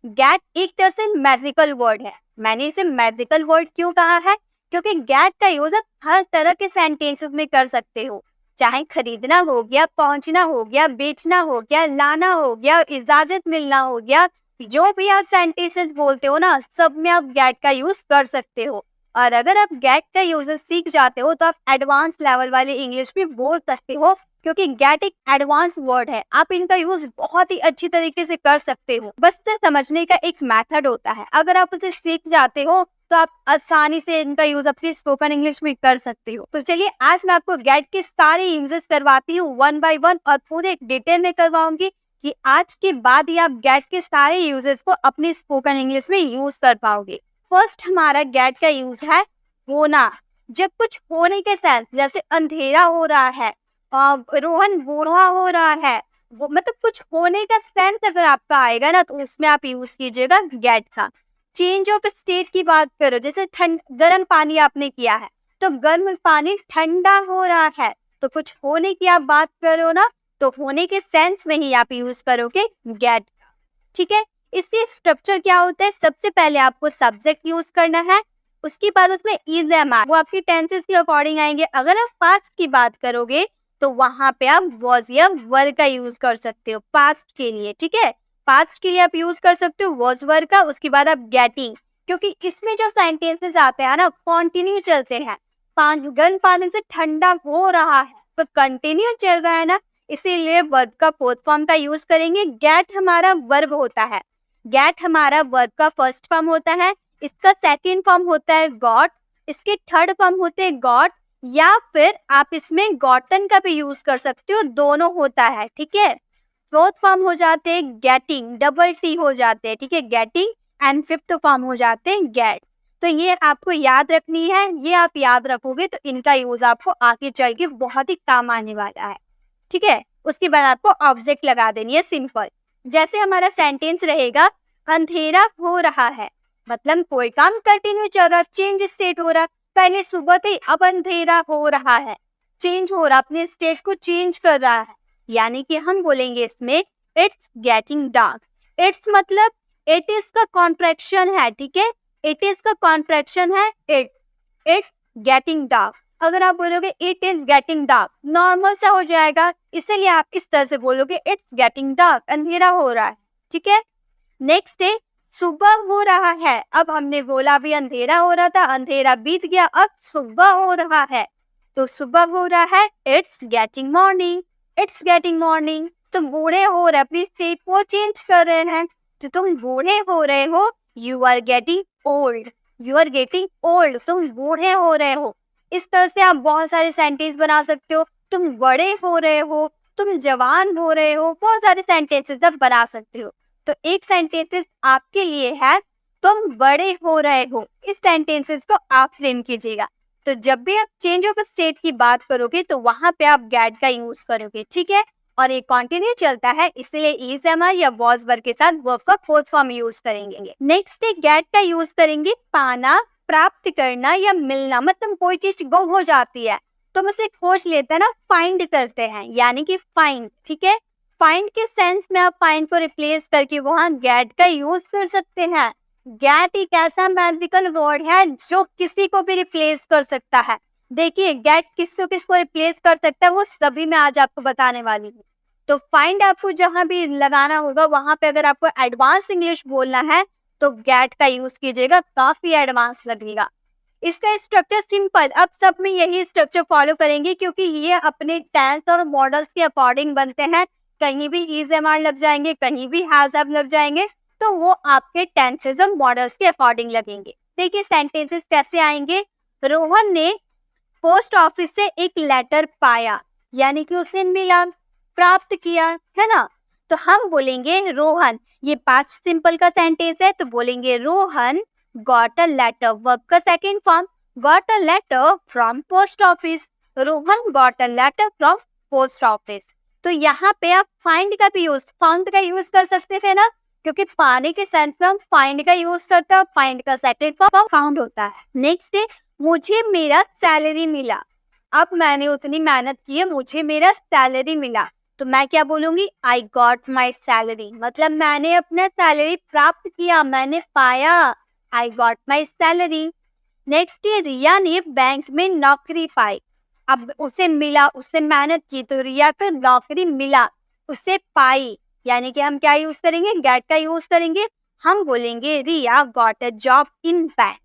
Gate एक तरह से मैजिकल वर्ड है। मैंने इसे मैजिकल वर्ड क्यों कहा है? क्योंकि गेट का यूज आप हर तरह के सेंटेंसेस में कर सकते हो, चाहे खरीदना हो गया, पहुंचना हो गया, बेचना हो गया, लाना हो गया, इजाजत मिलना हो गया, जो भी आप सेंटेंसेस बोलते हो ना, सब में आप गेट का यूज कर सकते हो। और अगर आप गेट का यूज सीख जाते हो तो आप एडवांस लेवल वाले इंग्लिश भी बोल सकते हो, क्योंकि गेट एक एडवांस वर्ड है। आप इनका यूज बहुत ही अच्छी तरीके से कर सकते हो। बस इसे समझने का एक मेथड होता है, अगर आप उसे सीख जाते हो तो आप आसानी से इनका यूज अपनी स्पोकन इंग्लिश में कर सकते हो। तो चलिए आज मैं आपको गेट के सारे यूजेस करवाती हूँ वन बाय वन, और पूरे डिटेल में करवाऊंगी कि आज के बाद ही आप गेट के सारे यूजेस को अपनी स्पोकन इंग्लिश में यूज कर पाओगे। फर्स्ट हमारा गेट का यूज है होना। जब कुछ होने के सेंस, जैसे अंधेरा हो रहा है, रोहन बूढ़ा हो रहा है, वो मतलब कुछ होने का सेंस अगर आपका आएगा ना, तो उसमें आप यूज कीजिएगा गेट का। चेंज ऑफ स्टेट की बात करो, जैसे गर्म पानी आपने किया है तो गर्म पानी ठंडा हो रहा है, तो कुछ होने की आप बात करो ना, तो होने के सेंस में ही आप यूज करोगे गेट। ठीक है, इसके स्ट्रक्चर क्या होता है? सबसे पहले आपको सब्जेक्ट यूज करना है, उसके बाद उसमें इज एम आर, वो आपकी टेंसेस के अकॉर्डिंग आएंगे। अगर आप पास्ट की बात करोगे तो वहां पे आप वॉज या वर का यूज कर सकते हो पास्ट के लिए। ठीक है, पास्ट के लिए आप यूज कर सकते हो वॉज वर का, उसके बाद आप गेटिंग, क्योंकि इसमें जो सेंटेंसेस आते हैं ना कॉन्टिन्यू चलते हैं। गर्म पानी से ठंडा हो रहा है तो कंटिन्यू चल रहा है ना, इसीलिए वर्ब का फोर्थ फॉर्म का यूज करेंगे। गेट हमारा वर्ब होता है, गेट हमारा वर्ब का फर्स्ट फॉर्म होता है, इसका सेकंड फॉर्म होता है गॉट, इसके थर्ड फॉर्म होते हैं गॉट, या फिर आप इसमें गॉटन का भी यूज कर सकते हो, दोनों होता है। ठीक है, फोर्थ फॉर्म हो जाते हैं गेटिंग, डबल टी हो जाते हैं। ठीक है, गेटिंग, एंड फिफ्थ फॉर्म हो जाते हैं गेट। तो ये आपको याद रखनी है, ये आप याद रखोगे तो इनका यूज आपको आगे चल के बहुत ही काम आने वाला है। ठीक है, उसके बाद आपको ऑब्जेक्ट लगा देनी है सिंपल। जैसे हमारा सेंटेंस रहेगा अंधेरा हो रहा है, मतलब कोई काम कंटिन्यू चल रहा, चेंज स्टेट हो रहा, पहले सुबह थी अब अंधेरा हो रहा है, चेंज हो रहा, अपने स्टेट को चेंज कर रहा है, यानी कि हम बोलेंगे इसमें इट्स गेटिंग डार्क। इट्स मतलब इट इज का कॉन्ट्रैक्शन है। ठीक है, इट इज का कॉन्ट्रैक्शन है इट्स गेटिंग डार्क। अगर आप बोलोगे it is getting dark, normal सा हो जाएगा, इसलिए आप इस तरह से बोलोगे इट्स गेटिंग डार्क, अंधेरा हो रहा है। ठीक है, नेक्स्ट है सुबह हो रहा है। अब हमने बोला भी अंधेरा हो रहा था, अंधेरा बीत गया, अब सुबह हो रहा है, तो सुबह हो रहा है it's getting morning, it's getting morning. तुम बूढ़े हो रहे, अपनी स्टेट को चेंज कर रहे हैं, तो तुम बूढ़े हो रहे हो, you are getting old, you are getting old, तुम बूढ़े हो रहे हो। इस तरह से आप बहुत सारे सेंटेंस बना सकते हो। तुम बड़े हो रहे हो, तुम जवान हो रहे हो, बहुत सारे सेंटेंसेस आप बना सकते हो। तो एक सेंटेंसेस आपके लिए है तुम बड़े हो रहे हो, इस सेंटेंसेस को आप फ्रेम कीजिएगा। तो जब भी आप चेंज ऑफ स्टेट की बात करोगे तो वहां पे आप गेट का यूज करोगे। ठीक है, और ये कंटिन्यू चलता है, इसलिए इज एम आर या वॉज वर्ब के साथ वर्ब का फोर्थ फॉर्म यूज करेंगे। नेक्स्ट है गेट का यूज करेंगे पाना, प्राप्त करना या मिलना। मतलब कोई चीज गुम हो जाती है तो हम उसे खोज लेते हैं ना, फाइंड करते हैं, यानी कि फाइंड। ठीक है, फाइंड के सेंस में आप फाइंड को रिप्लेस करके वहां गेट का यूज कर सकते हैं। गेट एक ऐसा मैजिकल वर्ड है जो किसी को भी रिप्लेस कर सकता है। देखिए गेट किसको किसको रिप्लेस कर सकता है वो सभी मैं आज आपको बताने वाली हूँ। तो फाइंड आपको जहां भी लगाना होगा वहां पे अगर आपको एडवांस इंग्लिश बोलना है तो गेट का यूज कीजिएगा, काफी एडवांस लगेगा। इसका स्ट्रक्चर सिंपल, अब सब में यही स्ट्रक्चर फॉलो करेंगे क्योंकि ये अपने टेंस और मॉडल्स के अकॉर्डिंग बनते हैं। कहीं भी इज एम आर लग जाएंगे, कहीं भी हैज हैव लग जाएंगे, तो वो आपके टेंसेस और मॉडल्स के अकॉर्डिंग लगेंगे। देखिए सेंटेंसेस कैसे आएंगे। रोहन ने पोस्ट ऑफिस से एक लेटर पाया, यानी कि उसे मिला, प्राप्त किया, है ना। तो हम बोलेंगे रोहन, ये पास्ट सिंपल का सेंटेंस है, तो बोलेंगे Rohan got a letter, verb का second form, got a letter from post office. Rohan got a letter from post office. तो यहाँ पे आप फाइंड का भी यूज, फाउंड का यूज कर सकते थे ना, क्योंकि पाने के सेंस में हम फाइंड का यूज करते हैं, फाइंड का सेकंड फॉर्म फाउंड होता है। नेक्स्ट है मुझे मेरा सैलरी मिला। अब मैंने उतनी मेहनत की है, मुझे मेरा सैलरी मिला, तो मैं क्या बोलूंगी, आई गॉट माई सैलरी, मतलब मैंने अपना सैलरी प्राप्त किया, मैंने पाया, I got my salary. Next है रिया ने बैंक में नौकरी पाई। अब उसे मिला, उसने मेहनत की तो रिया को नौकरी मिला, उसे पाई, यानी कि हम क्या यूज करेंगे, गेट का यूज करेंगे। हम बोलेंगे Riya got a job in bank,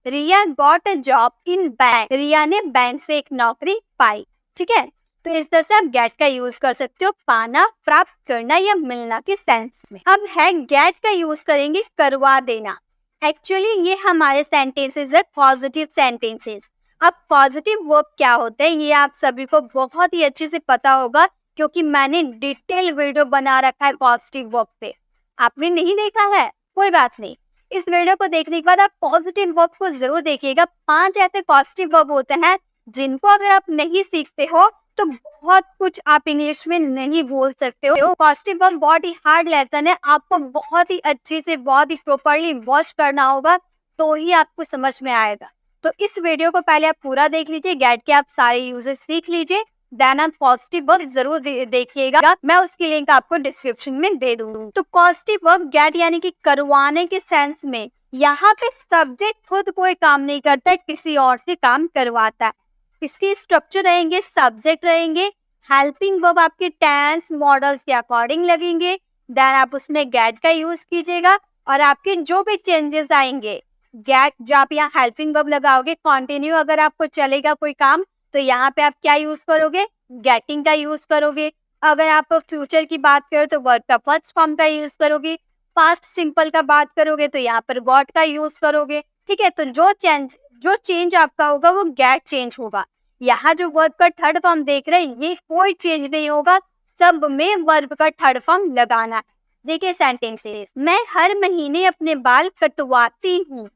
Riya got a job in bank, Riya ने बैंक से एक नौकरी पाई। ठीक है, तो इस तरह से आप गेट का यूज कर सकते हो पाना, प्राप्त करना या मिलना के सेंस में। अब है गेट का यूज करेंगे करवा देना। एक्चुअली ये हमारे सेंटेंसेस है पॉजिटिव सेंटेंसेस। अब पॉजिटिव वर्ब क्या होते हैं ये आप सभी को बहुत ही अच्छे से पता होगा, क्योंकि मैंने डिटेल वीडियो बना रखा है पॉजिटिव वर्ब पे। आपने नहीं देखा है, कोई बात नहीं, इस वीडियो को देखने के बाद आप पॉजिटिव वर्ब को जरूर देखिएगा। 5 ऐसे पॉजिटिव वर्ब होते हैं जिनको अगर आप नहीं सीखते हो तो बहुत कुछ आप इंग्लिश में नहीं बोल सकते हो। पॉजिटिव वर्ब बहुत ही हार्ड लेसन है, आपको बहुत ही अच्छे से, बहुत ही प्रॉपर्ली वॉच करना होगा तो ही आपको समझ में आएगा। तो इस वीडियो को पहले आप पूरा देख लीजिए, गेट के आप सारे यूजेस सीख लीजिए, देन आप पॉजिटिव वर्ब जरूर देखिएगा, मैं उसकी लिंक आपको डिस्क्रिप्शन में दे दूंगी। तो पॉजिटिव वर्ब गेट यानी कि करवाने के सेंस में, यहाँ पे सब्जेक्ट खुद कोई काम नहीं करता है, किसी और से काम करवाता है। इसके स्ट्रक्चर रहेंगे, सब्जेक्ट रहेंगे, हेल्पिंग वर्ब आपके टेंस मॉडल्स के अकॉर्डिंग लगेंगे, देन आप उसमें गेट का यूज कीजिएगा और आपके जो भी चेंजेस आएंगे, गेट जो आप यहाँ हेल्पिंग वर्ब लगाओगे, कंटिन्यू अगर आपको चलेगा कोई काम तो यहाँ पे आप क्या यूज करोगे, गेटिंग का यूज करोगे। अगर आप फ्यूचर की बात करो तो वर्ब का फर्स्ट फॉर्म का यूज करोगे, पास्ट सिंपल का बात करोगे तो यहाँ पर गॉट का यूज करोगे। ठीक है, तो जो चेंज आपका होगा वो गेट चेंज होगा। यहाँ जो वर्ब का थर्ड फॉर्म देख रहे हैं ये कोई चेंज नहीं होगा, सब में वर्ब का थर्ड फॉर्म लगाना है। देखिए सेंटेंसेस, मैं हर महीने अपने बाल कटवाती हूँ।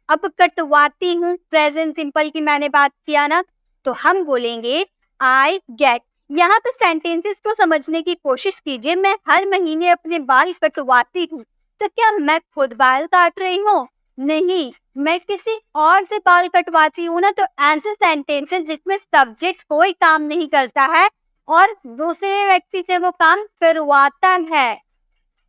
अब कटवाती हूँ प्रेजेंट सिंपल की मैंने बात किया ना, तो हम बोलेंगे आई गेट। यहाँ पे सेंटेंसेस को समझने की कोशिश कीजिए, मैं हर महीने अपने बाल कटवाती हूँ, तो क्या मैं खुद बाल काट रही हूँ? नहीं, मैं किसी और से बाल कटवाती हूँ ना, तो ऐसे सेंटेंसेस जिसमें सब्जेक्ट कोई काम नहीं करता है और दूसरे व्यक्ति से वो काम करवाता है,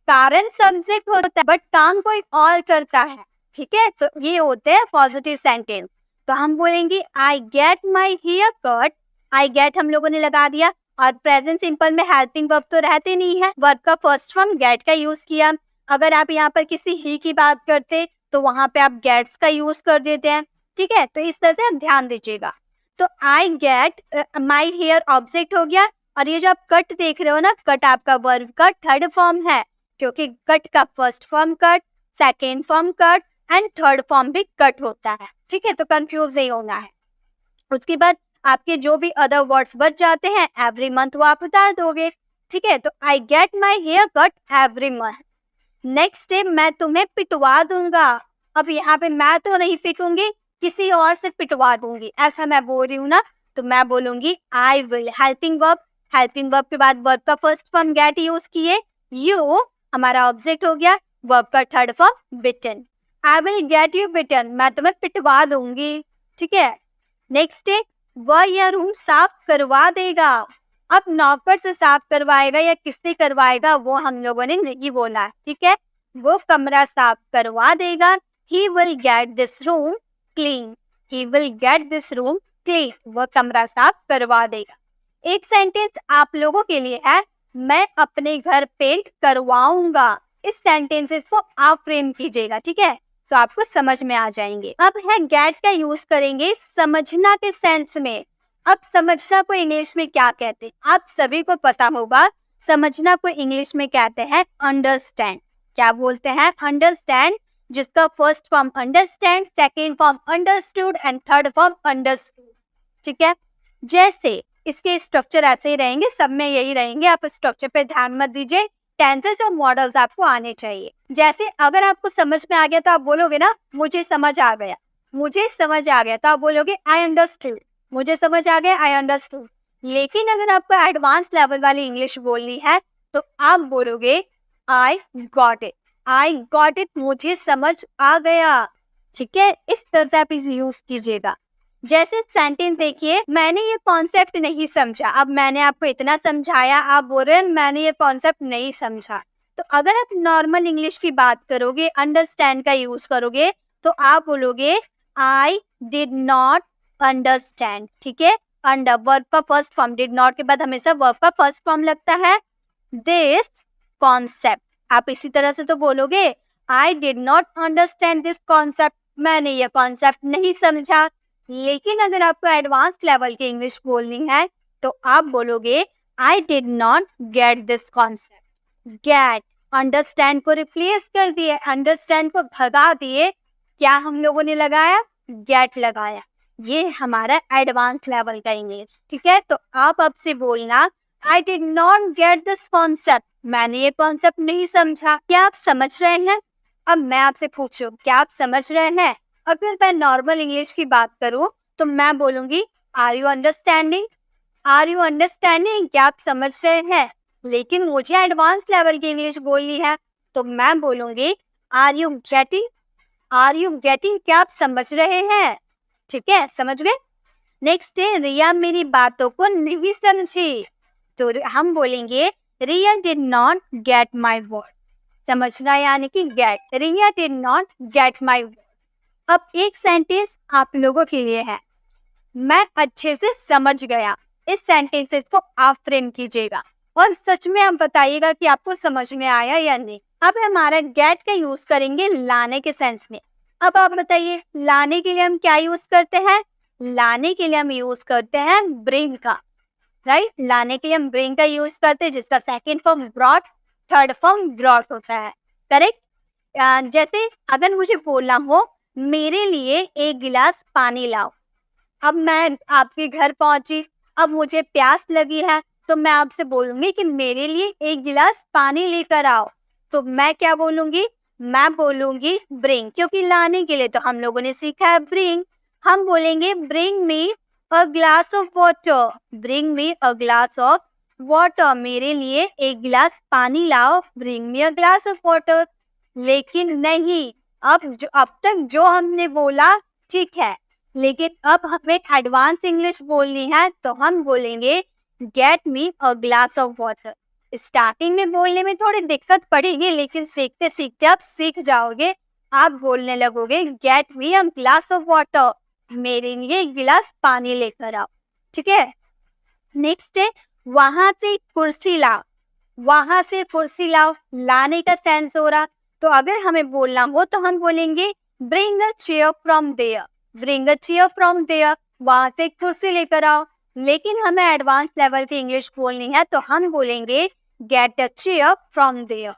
कारण सब्जेक्ट होता है बट काम कोई और करता है। ठीक है, तो ये होते हैं पॉजिटिव सेंटेंस। तो हम बोलेंगे I get my hair cut, I get हम लोगों ने लगा दिया, और प्रेजेंट सिंपल में हेल्पिंग वर्ब तो रहते नहीं है, वर्ब का फर्स्ट फॉर्म गेट का यूज किया। अगर आप यहाँ पर किसी ही की बात करते तो वहां पे आप गेट्स का यूज कर देते हैं। ठीक है, तो इस तरह से आप ध्यान दीजिएगा। तो I get my hair object हो गया, और ये जो आप कट देख रहे हो ना, कट आपका वर्ब का थर्ड फॉर्म है, क्योंकि कट का first form cut, second form cut and third form भी कट होता है। ठीक है, तो कंफ्यूज नहीं होना है। उसके बाद आपके जो भी अदर वर्ड्स बच जाते हैं एवरी मंथ वो आप उतार दोगे। ठीक है, तो I get my hair cut every month. Next है मैं तुम्हें पिटवा दूंगा। अब यहाँ पे मैं तो नहीं पिटूंगी, किसी और से पिटवा दूंगी, ऐसा मैं बोल रही हूँ ना, तो मैं बोलूंगी I will. Helping verb, helping verb के बाद वर्ब का फर्स्ट फॉर्म गेट यूज किए, यू हमारा ऑब्जेक्ट हो गया, वर्ब का third form beaten, I will get you beaten, मैं तुम्हें पिटवा दूंगी। ठीक है, नेक्स्ट है वह यह रूम साफ करवा देगा। अब नौकर से साफ करवाएगा या किससे करवाएगा वो हम लोगों ने नहीं बोला है। ठीक है, वो कमरा साफ करवा देगा, he will get this room clean, he will get this room clean, वो कमरा साफ करवा देगा। एक सेंटेंस आप लोगों के लिए है, मैं अपने घर पेंट करवाऊंगा। इस सेंटेंसेस को आप फ्रेम कीजिएगा। ठीक है, तो आपको समझ में आ जाएंगे। अब है गेट का यूज करेंगे समझना के सेंस में। अब समझना को इंग्लिश में क्या कहते हैं आप सभी को पता होगा, समझना को इंग्लिश में कहते हैं अंडरस्टैंड। क्या बोलते हैं? अंडरस्टैंड, जिसका first form understand, second form understood and third form understood. ठीक है, जैसे इसके स्ट्रक्चर ऐसे ही रहेंगे, सब में यही रहेंगे, आप स्ट्रक्चर पे ध्यान मत दीजिए, टेंसेस और मॉडल्स आपको आने चाहिए। जैसे अगर आपको समझ में आ गया तो आप बोलोगे ना मुझे समझ आ गया, मुझे समझ आ गया, तो आप बोलोगे आई अंडरस्टूड, मुझे समझ आ गया, आई अंडरस्टूड। लेकिन अगर आपको एडवांस लेवल वाली इंग्लिश बोलनी है तो आप बोलोगे I got it, I got it, मुझे समझ आ गया। ठीक है, इस तरह से आप इसे यूज कीजिएगा। जैसे सेंटेंस देखिए, मैंने ये कॉन्सेप्ट नहीं समझा। अब मैंने आपको इतना समझाया, आप बोल रहे हैं मैंने ये कॉन्सेप्ट नहीं समझा। तो अगर आप नॉर्मल इंग्लिश की बात करोगे, अंडरस्टैंड का यूज करोगे, तो आप बोलोगे आई डिड नॉट अंडरस्टैंड। ठीक है, अंडर वर्ब का फर्स्ट फॉर्म, डिड नॉट के बाद हमेशा वर्ब का फर्स्ट फॉर्म लगता है, दिस कॉन्सेप्ट। आप इसी तरह से तो बोलोगे I did not understand this concept, मैंने ये कॉन्सेप्ट नहीं समझा। लेकिन अगर आपको एडवांस लेवल की इंग्लिश बोलनी है तो आप बोलोगे I did not get this concept. Get, understand को रिप्लेस कर दिए, अंडरस्टैंड को भगा दिए, क्या हम लोगों ने लगाया? गेट लगाया। ये हमारा एडवांस लेवल का इंग्लिश। ठीक है, तो आप अब से बोलना आई did not get this concept, मैंने ये कॉन्सेप्ट नहीं समझा। क्या आप समझ रहे हैं? अब मैं आपसे पूछूं, क्या आप समझ रहे हैं? अगर मैं नॉर्मल इंग्लिश की बात करूं तो मैं बोलूंगी are you understanding, are you understanding, क्या आप समझ रहे हैं? लेकिन मुझे एडवांस लेवल की इंग्लिश बोलनी है तो मैं बोलूंगी are you getting, are you getting, क्या आप समझ रहे हैं? ठीक है, समझ गए। नेक्स्ट है रिया मेरी बातों को नहीं समझी, तो हम बोलेंगे Riya did not get my word. समझना यानी कि get, Riya did not get my word. अब एक सेंटेंस आप लोगों के लिए है, मैं अच्छे से समझ गया। इस सेंटेंसेस को आप फ्रेम कीजिएगा और सच में आप बताइएगा कि आपको समझ में आया या नहीं। अब हमारा गेट का यूज करेंगे लाने के सेंस में। अब आप बताइए लाने के लिए हम क्या यूज करते हैं? लाने के लिए हम यूज करते हैं ब्रिंग का, राइट। लाने के लिए हम ब्रिंग का यूज करते हैं जिसका second form brought, third form brought होता है, करेक्ट। जैसे अगर मुझे बोलना हो मेरे लिए एक गिलास पानी लाओ, अब मैं आपके घर पहुंची, अब मुझे प्यास लगी है तो मैं आपसे बोलूंगी कि मेरे लिए एक गिलास पानी लेकर आओ, तो मैं क्या बोलूंगी? मैं बोलूंगी ब्रिंग, क्योंकि लाने के लिए तो हम लोगों ने सीखा है ब्रिंग। हम बोलेंगे bring me a glass of water, bring me a glass of water, मेरे लिए एक गिलास पानी लाओ, bring me a glass of water. लेकिन नहीं, अब तक जो हमने बोला ठीक है, लेकिन अब हमें एडवांस इंग्लिश बोलनी है तो हम बोलेंगे get me a glass of water. Starting में बोलने में थोड़ी दिक्कत पड़ेगी लेकिन सीखते सीखते आप सीख जाओगे, आप बोलने लगोगे get me a glass of water, मेरे लिए एक गिलास पानी लेकर आओ। ठीक है, नेक्स्ट है वहां से कुर्सी लाओ, वहां से कुर्सी लाओ, लाने का सेंस हो रहा। तो अगर हमें बोलना हो तो हम बोलेंगे bring a chair from there, bring a chair from there, वहां से कुर्सी लेकर आओ। लेकिन हमें एडवांस लेवल की इंग्लिश बोलनी है तो हम बोलेंगे get a chair from there,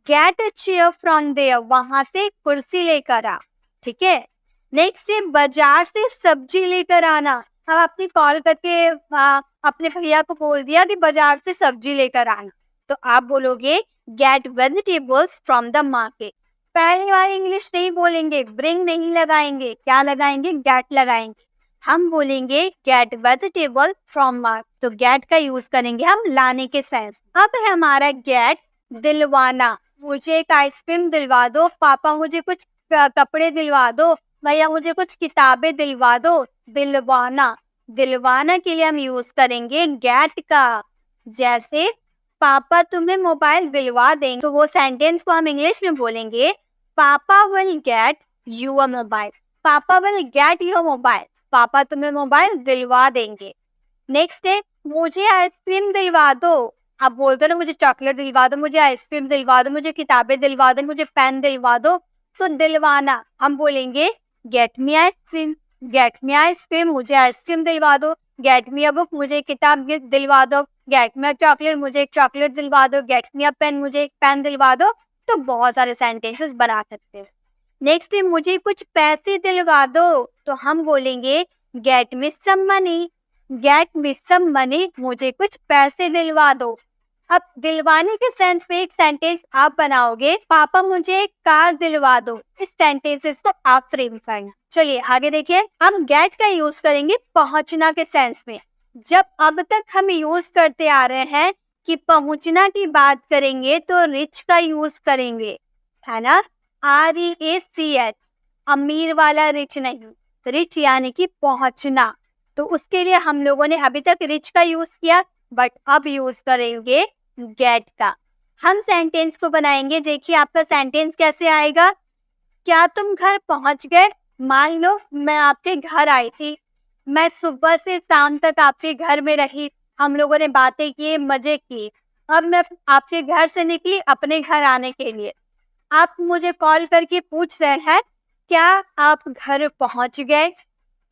get a chair from there, वहां से कुर्सी लेकर आ। ठीक है, नेक्स्ट है बाजार से सब्जी लेकर आना। हम अपनी कॉल करके अपने भैया को बोल दिया कि बाजार से सब्जी लेकर आना, तो आप बोलोगे get vegetables from the market. पहली बार इंग्लिश नहीं बोलेंगे, ब्रिंग नहीं लगाएंगे, क्या लगाएंगे? गेट लगाएंगे। हम बोलेंगे गेट वेजिटेबल फ्रॉम मार्केट, तो गेट का यूज करेंगे हम लाने के सेंस। अब है हमारा गेट दिलवाना, मुझे एक आइसक्रीम दिलवा दो, पापा मुझे कुछ कपड़े दिलवा दो, भैया मुझे कुछ किताबें दिलवा दो। दिलवाना, दिलवाना के लिए हम यूज करेंगे गेट का। जैसे पापा तुम्हें मोबाइल दिलवा देंगे, तो वो सेंटेंस को हम इंग्लिश में बोलेंगे papa will get you a mobile, papa will get you a mobile, पापा तुम्हें मोबाइल दिलवा देंगे। नेक्स्ट है मुझे आइसक्रीम दिलवा दो, आप बोलते ना मुझे चॉकलेट दिलवा दो, मुझे आइसक्रीम दिलवा दो, मुझे किताबें दिलवा दो, मुझे पेन दिलवा दो। सो दिलवाना हम बोलेंगे गेट मी आइसक्रीम, गेट मी आइसक्रीम, मुझे आइसक्रीम दिलवा दो। गेट मी अ बुक, मुझे किताब दिलवा दो। गेट मी अ चॉकलेट, मुझे एक चॉकलेट दिलवा दो। गेट मी अ पेन, मुझे एक पेन दिलवा दो। तो बहुत सारे सेंटेंसेस बना सकते हैं। नेक्स्ट है मुझे कुछ पैसे दिलवा दो, तो हम बोलेंगे get me some money, get me some money, मुझे कुछ पैसे दिलवा दो। अब दिलवाने के सेंस में एक सेंटेंस आप बनाओगे पापा मुझे एक कार दिलवा दो, इस सेंटेंसेस को आप फ्रेम करना। चलिए आगे देखिए, हम गेट का यूज करेंगे पहुंचना के सेंस में। जब अब तक हम यूज करते आ रहे हैं कि पहुंचना की बात करेंगे तो रिच का यूज करेंगे, है ना, REACH, अमीर वाला रिच नहीं, रिच यानी कि पहुंचना। तो उसके लिए हम लोगों ने अभी तक रिच का यूज किया, बट अब यूज करेंगे गेट का। हम सेंटेंस को बनाएंगे। देखिए आपका सेंटेंस कैसे आएगा। क्या तुम घर पहुंच गए? मान लो मैं आपके घर आई थी, मैं सुबह से शाम तक आपके घर में रही, हम लोगों ने बातें की, मजे किए। अब मैं आपके घर से निकली अपने घर आने के लिए। आप मुझे कॉल करके पूछ रहे हैं क्या आप घर पहुंच गए?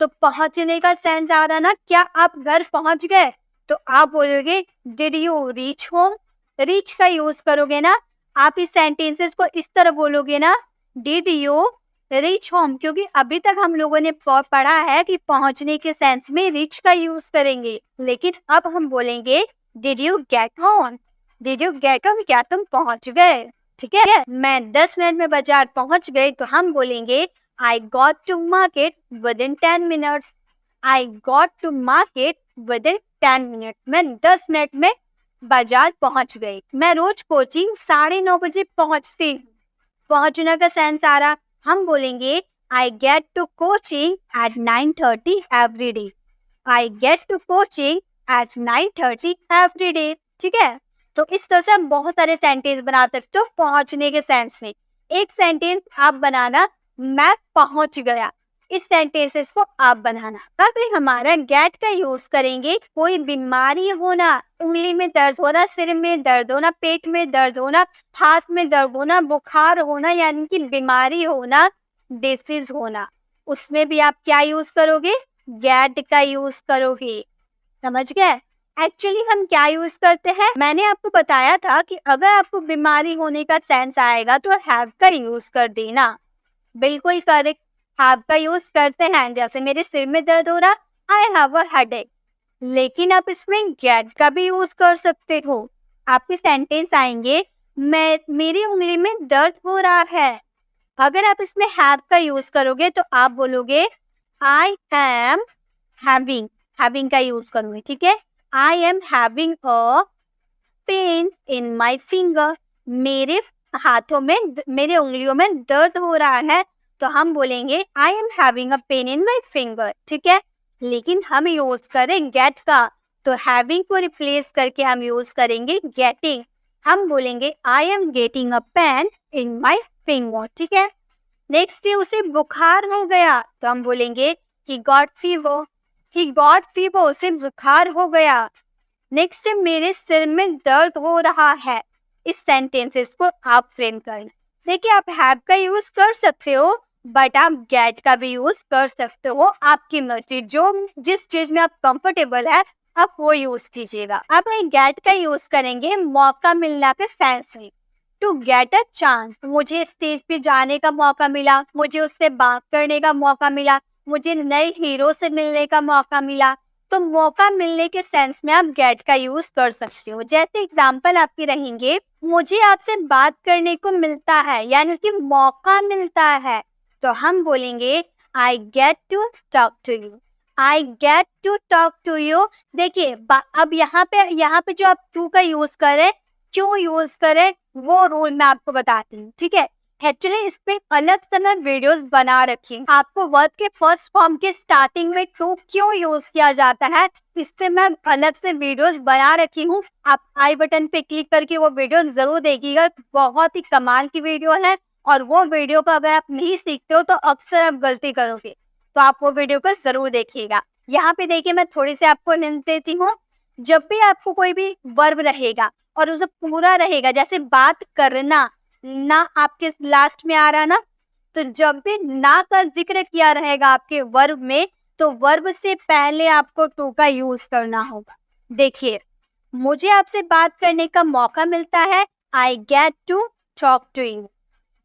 तो पहुंचने का सेंस आ रहा ना, क्या आप घर पहुंच गए? तो आप बोलोगे did you reach home. Reach का यूज करोगे ना, आप इस सेंटेंसेस को इस तरह बोलोगे ना, डिड यू रीच होम, क्योंकि अभी तक हम लोगों ने पढ़ा है कि पहुंचने के सेंस में रीच का यूज करेंगे, लेकिन अब हम बोलेंगे did you get home. Did you get home, क्या तुम पहुंच गए? ठीक है, मैं 10 मिनट में बाजार पहुंच गई, तो हम बोलेंगे I got to market within 10 minutes. I got to market within 10 minutes. मैं 10 मिनट में बाजार पहुंच गई। मैं रोज कोचिंग 9:30 बजे पहुंचती हूँ। पहुंचने का सेंस आ रहा, हम बोलेंगे I get to coaching at 9:30 every day. I get to coaching at 9:30 every day. ठीक है, तो इस तरह से हम बहुत सारे सेंटेंस बना सकते हो पहुंचने के सेंस में। एक सेंटेंस आप बनाना, मैं पहुंच गया। इस सेंटेंसेस को आप बनाना। अगर हमारा गेट का यूज करेंगे, कोई बीमारी होना, उंगली में दर्द होना, सिर में दर्द होना, पेट में दर्द होना, हाथ में दर्द होना, बुखार होना, यानी कि बीमारी होना, डिसीज होना, उसमें भी आप क्या यूज करोगे? गेट का यूज करोगे। समझ गए? एक्चुअली हम क्या यूज करते हैं, मैंने आपको बताया था कि अगर आपको बीमारी होने का सेंस आएगा तो हैव का यूज कर देना। बिल्कुल करेक्ट, हैव का यूज करते हैं। जैसे मेरे सिर में दर्द हो रहा, आई हैव अ हेडेक। लेकिन आप इसमें गेट का भी यूज कर सकते हो। आपके सेंटेंस आएंगे मेरी उंगली में दर्द हो रहा है। अगर आप इसमें हैव का यूज करोगे तो आप बोलोगे आई एम हैविंग। हैविंग का यूज करोगे, ठीक है। I am having a pain in my finger. मेरे हाथों में, मेरे उंगलियों में दर्द हो रहा है, तो हम बोलेंगे I am having a pain in my finger. ठीक है, लेकिन हम यूज करें गेट का, तो हैविंग को रिप्लेस करके हम यूज करेंगे गेटिंग। हम बोलेंगे आई am getting a pain in my finger. ठीक है, नेक्स्ट डे उसे बुखार हो गया, तो हम बोलेंगे he got fever. He got fever, उसे बुखार हो गया। नेक्स्ट मेरे सिर में दर्द हो रहा है। इस सेंटेंसेस को आप फ्रेम करें। देखिए आप हैव का यूज कर सकते हो, बट आप गेट का भी यूज कर सकते हो, आपकी मर्जी। जो जिस चीज में आप कंफर्टेबल है आप वो यूज कीजिएगा। अब हम गेट का यूज करेंगे मौका मिलना के सेंस में। टू गेट अ चांस, मुझे स्टेज पे जाने का मौका मिला, मुझे उससे बात करने का मौका मिला, मुझे नए हीरो से मिलने का मौका मिला। तो मौका मिलने के सेंस में आप गेट का यूज कर सकते हो। जैसे एग्जांपल आपके रहेंगे, मुझे आपसे बात करने को मिलता है, यानी कि मौका मिलता है, तो हम बोलेंगे I get to talk to you. I get to talk to you. देखिए अब यहाँ पे जो आप टू का यूज करें, क्यों यूज करें, वो रूल मैं आपको बताती हूँ। ठीक है, एक्चुअली इस पे अलग से मैं वीडियोस बना रखी हूँ। आपको वर्ब के फर्स्ट फॉर्म के स्टार्टिंग में टू क्यों यूज किया जाता है, इस पे मैं अलग से वीडियोस बना रखी हूँ। आप आई बटन पे क्लिक करके वो वीडियो जरूर देखिएगा, बहुत ही कमाल की वीडियो है। और वो वीडियो को अगर आप नहीं सीखते हो तो अक्सर आप गलती करोगे, तो आप वो वीडियो को जरूर देखिएगा। यहाँ पे देखिए मैं थोड़ी सी आपको हिंट देती हूँ। जब भी आपको कोई भी वर्ब रहेगा और उसे पूरा रहेगा, जैसे बात करना, ना आपके लास्ट में आ रहा ना, तो जब भी ना का जिक्र किया रहेगा आपके वर्ब में, तो वर्ब से पहले आपको टू का यूज करना होगा। देखिए मुझे आपसे बात करने का मौका मिलता है, I get to talk to you.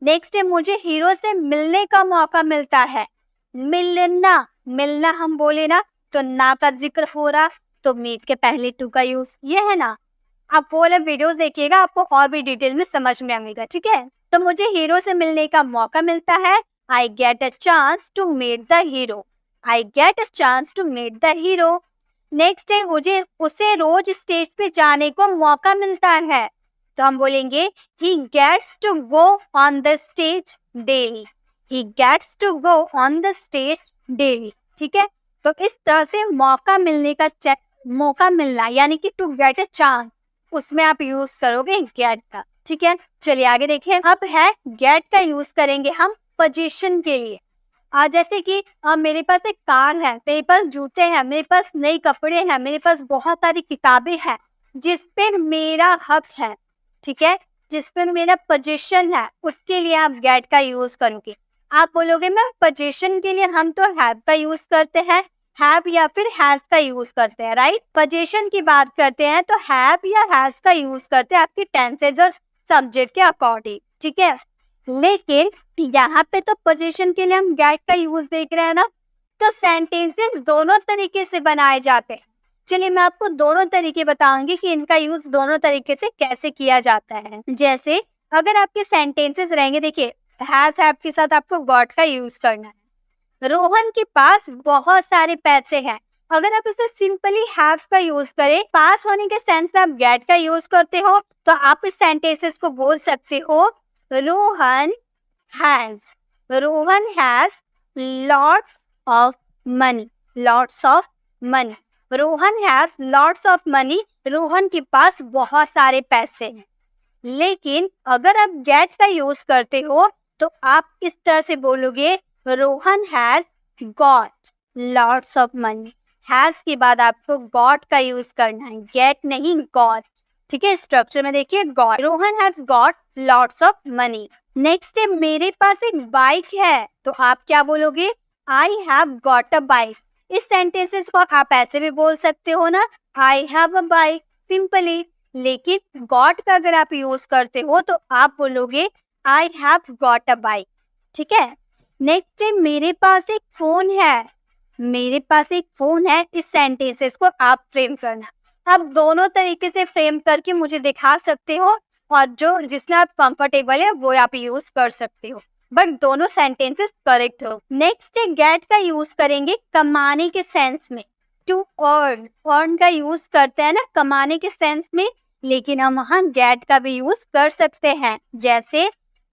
Next है मुझे हीरो से मिलने का मौका मिलता है। मिलना, मिलना हम बोले ना, तो ना का जिक्र हो रहा, तो मीट के पहले टू का यूज, ये है ना। आप वो वाला वीडियोस देखिएगा, आपको और भी डिटेल में समझ में आएगा। ठीक है, तो मुझे हीरो से मिलने का मौका मिलता है, I get a chance to meet the hero. I get a chance to meet the hero. Next है मुझे उसे रोज स्टेज पे जाने को मौका मिलता है, तो हम बोलेंगे he gets to go on the stage daily. He gets to go on the stage daily, ठीक है। तो इस तरह से मौका मिलना यानी कि टू गेट अ चांस, उसमें आप यूज करोगे गेट का, ठीक है। चलिए आगे देखिए, अब है गेट का यूज करेंगे हम पोजीशन के लिए। जैसे कि मेरे पास एक कार है, मेरे पास जूते हैं, मेरे पास नए कपड़े हैं, मेरे पास बहुत सारी किताबें हैं जिस पे मेरा हक है, ठीक है, जिस पे मेरा पोजीशन है, उसके लिए आप गेट का यूज करोगे। आप बोलोगे मैम पोजीशन के लिए हम तो हैव का यूज करते हैं, हैव या फिर हैज का यूज करते हैं, राइट। पोजीशन की बात करते हैं तो हैव या हैज का यूज करते हैं आपकी टेंसेज और सब्जेक्ट के अकॉर्डिंग, ठीक है। लेकिन यहाँ पे तो पोजीशन के लिए हम गेट का यूज देख रहे हैं ना, तो सेंटेंसेस दोनों तरीके से बनाए जाते हैं। चलिए मैं आपको दोनों तरीके बताऊंगी कि इनका यूज दोनों तरीके से कैसे किया जाता है। जैसे अगर आपके सेंटेंसेस रहेंगे, देखिए हैज हैव के साथ आपको गॉट का यूज करना है। रोहन के पास बहुत सारे पैसे हैं, अगर आप इसे सिंपली हैव का यूज करें, पास होने के सेंस में आप गेट का यूज करते हो, तो आप इस सेंटेंसेस को बोल सकते हो Rohan has lots of money, lots of money. Rohan has lots of money, Rohan के पास बहुत सारे पैसे हैं। लेकिन अगर आप गेट का यूज करते हो तो आप इस तरह से बोलोगे Rohan has got lots of money. Has के बाद आपको गॉट का यूज करना है, गेट नहीं गॉट, ठीक है। स्ट्रक्चर में देखिए got, Rohan has got lots of money. Next है मेरे पास एक बाइक है, तो आप क्या बोलोगे I have got a bike. इस सेंटेंसेस को आप ऐसे भी बोल सकते हो ना, I have a bike, simply. लेकिन गॉट का अगर आप यूज करते हो तो आप बोलोगे I have got a bike, ठीक है। नेक्स्ट है मेरे पास एक फोन है, मेरे पास एक फोन है। इस सेंटेंसेस को आप फ्रेम करना, आप दोनों तरीके से फ्रेम करके मुझे दिखा सकते हो, और जो जिसमें आप कंफर्टेबल है वो आप यूज कर सकते हो, बट दोनों सेंटेंसेस करेक्ट हो। नेक्स्ट है गेट का यूज करेंगे कमाने के सेंस में, टू अर्न, अर्न का यूज करते हैं ना कमाने के सेंस में, लेकिन हम वहाँ गेट का भी यूज कर सकते हैं। जैसे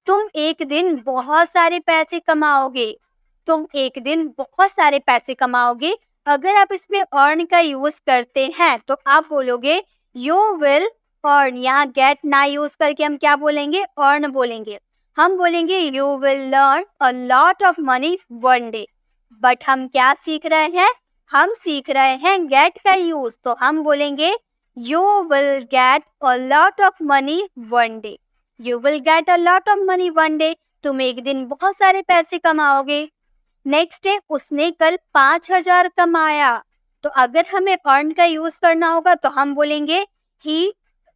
तुम एक दिन बहुत सारे पैसे कमाओगे, तुम एक दिन बहुत सारे पैसे कमाओगे। अगर आप इसमें अर्न का यूज करते हैं तो आप बोलोगे यू विल अर्न। यहाँ गेट ना यूज करके हम क्या बोलेंगे, अर्न बोलेंगे। हम बोलेंगे you will learn a lot of money one day. But हम क्या सीख रहे हैं, हम सीख रहे हैं गेट का यूज, तो हम बोलेंगे you will get a lot of money one day. You will get a lot of money one day, तुम एक दिन बहुत सारे पैसे कमाओगे। नेक्स्ट है उसने कल 5,000 कमाया, तो अगर हमें अर्न का यूज करना होगा तो हम बोलेंगे ही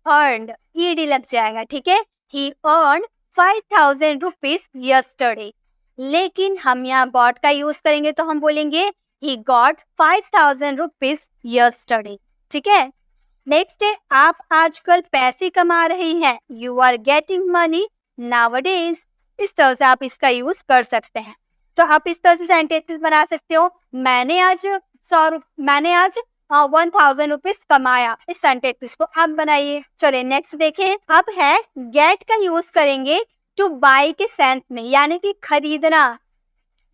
अर्नड, ईडी लग जाएगा, ठीक है। He earned 5,000 rupees yesterday. लेकिन हम यहाँ गॉट का यूज करेंगे तो हम बोलेंगे ही गॉट 5,000 रुपीज यस्टरडे, ठीक है। नेक्स्ट है आप आजकल पैसे कमा रही हैं, you are getting money nowadays. इस तरह से आप इसका यूज कर सकते हैं। तो आप इस तरह से सेंटेंसेस बना सकते हो, मैंने आज 1,000 रुपीज कमाया। इस सेंटेंसेस को आप बनाइए। चलिए नेक्स्ट देखें, अब है गेट का यूज करेंगे टू बाय के सेंस में, यानी कि खरीदना।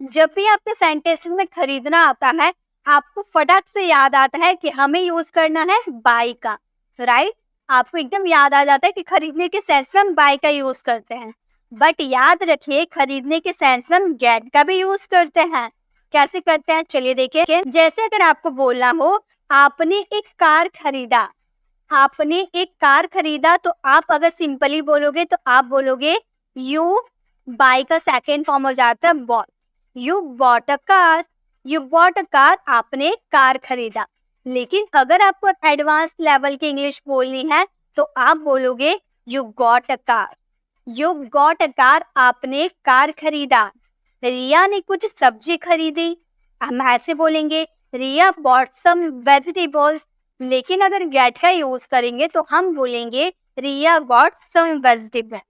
जब भी आपके सेंटेंसेस में खरीदना आता है, आपको फटाक से याद आता है कि हमें यूज करना है बाय का, राइट। आपको एकदम याद आ जाता है कि खरीदने के सेंस में हम बाय का यूज करते हैं। बट याद रखिए खरीदने के सेंस में हम गेट का भी यूज करते हैं। कैसे करते हैं चलिए देखिए। जैसे अगर आपको बोलना हो आपने एक कार खरीदा, आपने एक कार खरीदा, तो आप अगर सिंपली बोलोगे तो आप बोलोगे यू बाय का सेकेंड फॉर्म हो जाता है bought, you bought a car, you bought a car, आपने कार खरीदा। लेकिन अगर आपको एडवांस लेवल की इंग्लिश बोलनी है तो आप बोलोगे you got a car, you got a car, आपने कार खरीदा। रिया ने कुछ सब्जी खरीदी, हम ऐसे बोलेंगे रिया बॉट सम वेजिटेबल्स। लेकिन अगर गेट का यूज करेंगे तो हम बोलेंगे Riya got some vegetables.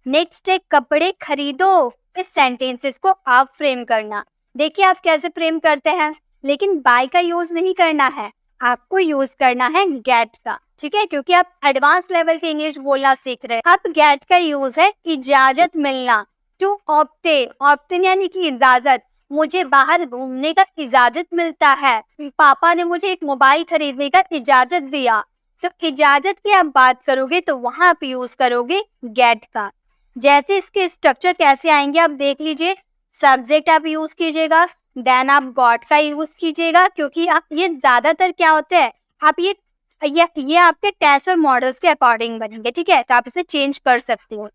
Next है कपड़े खरीदो। इस सेंटेंसेस को आप फ्रेम करना, देखिए आप कैसे फ्रेम करते हैं। लेकिन बाय का यूज नहीं करना है, आपको यूज करना है गेट का, ठीक है, क्योंकि आप एडवांस लेवल की इंग्लिश बोलना सीख रहे हैं। अब गेट का यूज है इजाजत मिलना, टू ऑब्टेन, ऑब्टेन यानी कि इजाजत। मुझे बाहर घूमने का इजाजत मिलता है, पापा ने मुझे एक मोबाइल खरीदने का इजाजत दिया। तो इजाजत की आप बात करोगे तो वहां आप यूज करोगे गेट का। जैसे इसके स्ट्रक्चर कैसे आएंगे आप देख लीजिए। सब्जेक्ट आप यूज कीजिएगा, देन आप गॉट का यूज कीजिएगा, क्योंकि आप ये ज्यादातर क्या होता है, आप ये आपके टेस्ट और मॉडल्स के अकॉर्डिंग बनेंगे, ठीक है, तो आप इसे चेंज कर सकते हो।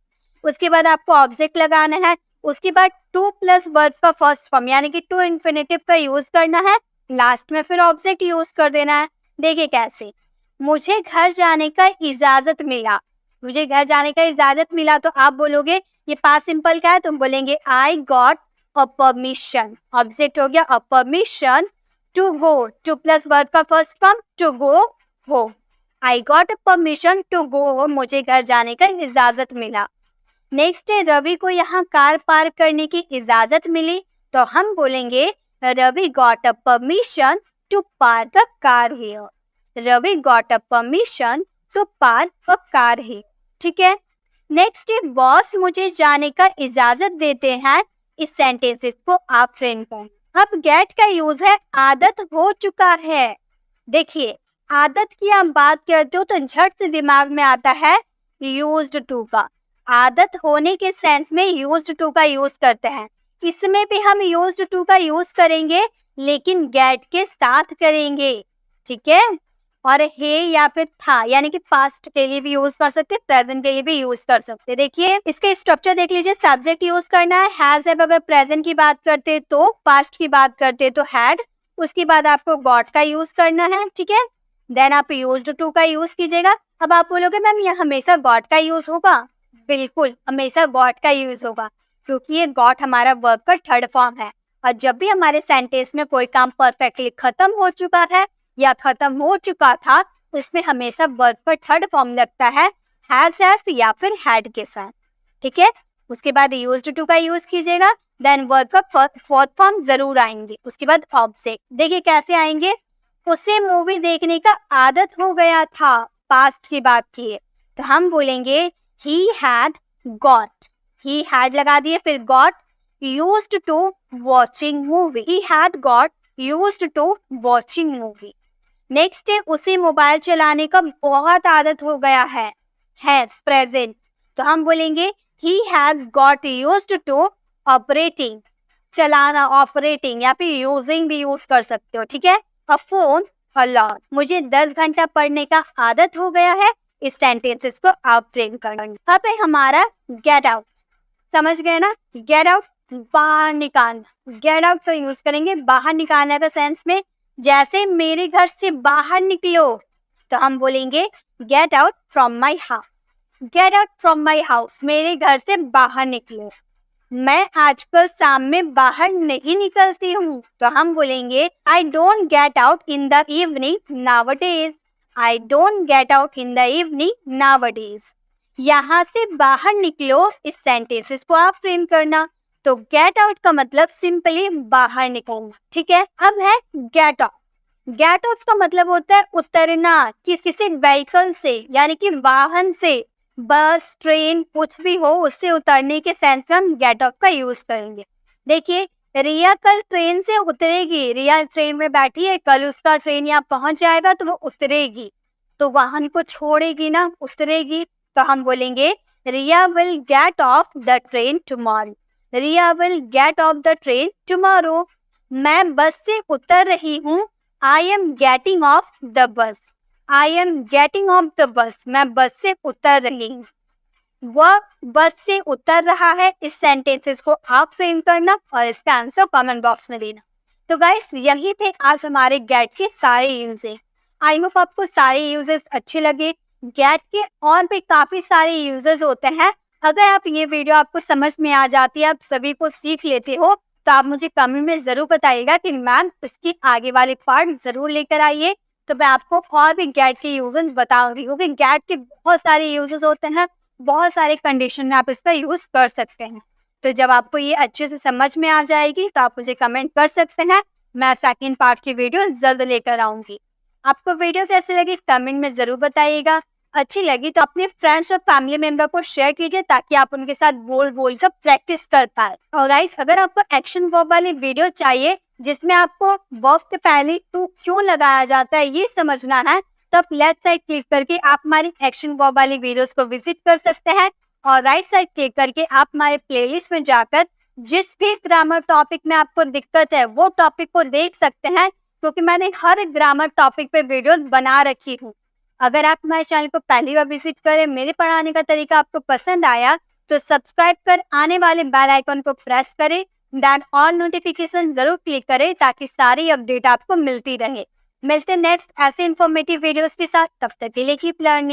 उसके बाद आपको ऑब्जेक्ट लगाना है, उसके बाद टू प्लस वर्ब का फर्स्ट फॉर्म यानी कि टू इन्फिनेटिव का यूज करना है, लास्ट में फिर ऑब्जेक्ट यूज कर देना है। देखिए कैसे, मुझे घर जाने का इजाजत मिला, मुझे घर जाने का इजाजत मिला, तो आप बोलोगे ये पास्ट सिंपल का है, तुम बोलेंगे I got a permission, object हो गया a permission to go, to plus verb का फर्स्ट फॉर्म टू गो हो, I got a permission to go हो, मुझे घर जाने का इजाजत मिला। नेक्स्ट है रवि को यहाँ कार पार्क करने की इजाजत मिली, तो हम बोलेंगे Ravi got a permission to park a car here, Ravi got a permission to park a car here, ठीक है। नेक्स्ट है बॉस मुझे जाने का इजाजत देते हैं, इस सेंटेंसेस को आप फ्रेम करें। अब गेट का यूज है आदत हो चुका है। देखिए आदत की आप बात करते हो तो झट से दिमाग में आता है यूज्ड टू का, आदत होने के सेंस में यूज्ड टू का यूज करते हैं, इसमें भी हम यूज्ड टू का यूज करेंगे लेकिन गेट के साथ करेंगे, ठीक है। और हे या फिर था यानी कि पास्ट के लिए भी यूज कर सकते, प्रेजेंट के लिए भी यूज कर सकते। देखिए इसका स्ट्रक्चर देख लीजिए, सब्जेक्ट यूज करना है, हैज है, अगर प्रेजेंट की बात करते तो, पास्ट की बात करते तो हैड, उसके बाद आपको गॉट का यूज करना है, ठीक है, देन आप यूज्ड टू का यूज कीजिएगा। अब आप बोलोगे मैम ये हमेशा गॉट का यूज होगा, बिल्कुल हमेशा गॉट का यूज होगा, क्योंकि ये गॉट हमारा वर्ब का थर्ड फॉर्म है, और जब भी हमारे सेंटेंस में कोई काम परफेक्टली खत्म हो चुका है या खत्म हो चुका था तो इसमें हमेशा वर्ब का थर्ड फॉर्म लगता है, हैज हैव या फिर हैड के साथ, ठीक है। उसके बाद यूज्ड टू का यूज कीजिएगा, देन वर्ब का फोर्थ फॉर्म जरूर आएंगे, उसके बाद ऑब्जेक्ट। देखिए कैसे आएंगे, उसे मूवी देखने का आदत हो गया था, पास्ट की बात की है, तो हम बोलेंगे he had got, he had लगा दिए, फिर got used to watching movie, he had got used to watching movie। Next है उसे मोबाइल चलाने का बहुत आदत हो गया है प्रेजेंट, तो हम बोलेंगे he has got used to operating, चलाना ऑपरेटिंग या फिर यूजिंग भी यूज कर सकते हो, ठीक है। अ फोन अ लॉट, मुझे 10 घंटा पढ़ने का आदत हो गया है, इस सेंटेंसेस को आप फ्रेम करना। अब है हमारा गेट आउट, समझ गए ना, गेट आउट बाहर निकालना, गेट आउट का यूज करेंगे बाहर निकालने का सेंस में, जैसे मेरे घर से बाहर निकलो तो हम बोलेंगे get out from my house, get out from my house, मेरे घर से बाहर निकलो। मैं आजकल शाम में बाहर नहीं निकलती हूँ, तो हम बोलेंगे I don't get out in the evening nowadays, I don't get out in the evening nowadays. यहाँ से बाहर निकलो, इस सेंटेंसेस को आप फ्रेम करना, तो गेट आउट का मतलब सिंपली बाहर निकलना, ठीक है। अब है गेट ऑफ, गेट ऑफ का मतलब होता है उतरना, किसी व्हीकल से यानी कि वाहन से, बस ट्रेन कुछ भी हो उससे उतरने के सेंस में हम गेट ऑफ का यूज करेंगे। देखिए रिया कल ट्रेन से उतरेगी, रिया ट्रेन में बैठी है, कल उसका ट्रेन यहाँ पहुंच जाएगा तो वो उतरेगी, तो वाहन को छोड़ेगी ना, उतरेगी, तो हम बोलेंगे Riya will get off the train tomorrow, Riya will get off the train tomorrow. मैं बस से उतर रही हूँ, I am getting off the bus, I am getting off the bus, मैं बस से उतर रही हूँ, वह बस से उतर रहा है, इस सेंटेंसेस को आप फ्रेम करना और इसका आंसर कमेंट बॉक्स में देना। तो गाइस यही थे आज हमारे गेट के सारे यूजेस, आई होप आपको सारे यूजेस अच्छे लगे। गेट के और भी काफी सारे यूजेस होते हैं, अगर आप ये वीडियो आपको समझ में आ जाती है, आप सभी को सीख लेते हो, तो आप मुझे कमेंट में जरूर बताइएगा कि मैम इसकी आगे वाले पार्ट जरूर लेकर आइए, तो मैं आपको और भी गेट के यूजेस बताऊंगी, क्योंकि गेट के बहुत सारे यूजेस होते हैं, बहुत सारे कंडीशन में आप इसका यूज कर सकते हैं। तो जब आपको ये अच्छे से समझ में आ जाएगी तो आप मुझे कमेंट कर सकते हैं, मैं सेकंड पार्ट की वीडियो जल्द लेकर आऊंगी। आपको वीडियो कैसे लगी कमेंट में जरूर बताइएगा। अच्छी लगी तो अपने फ्रेंड्स और फैमिली मेंबर को शेयर कीजिए ताकि आप उनके साथ बोल सब प्रैक्टिस कर पाए। और गाइस, अगर आपको एक्शन वर्ब वाली वीडियो चाहिए जिसमें आपको वर्ब के पहले टू क्यों लगाया जाता है ये समझना है, तो आप लेफ्ट साइड क्लिक करके आप हमारी एक्शन वर्ब वाली वीडियोस को विजिट कर सकते हैं और राइट साइड क्लिक करके आप हमारे प्लेलिस्ट में जाकर जिस भी ग्रामर टॉपिक में आपको दिक्कत है वो टॉपिक को देख सकते हैं, क्योंकि मैंने हर ग्रामर टॉपिक पे वीडियोस बना रखी हूँ। अगर आप हमारे चैनल को पहली बार विजिट करें, मेरे पढ़ाने का तरीका आपको पसंद आया तो सब्सक्राइब कर आने वाले बेल आइकन को प्रेस करें, देन ऑल नोटिफिकेशन जरूर क्लिक करें ताकि सारी अपडेट आपको मिलती रहे। मिलते हैं नेक्स्ट ऐसे इन्फॉर्मेटिव वीडियोस के साथ, तब तक के लिए कीप लर्निंग।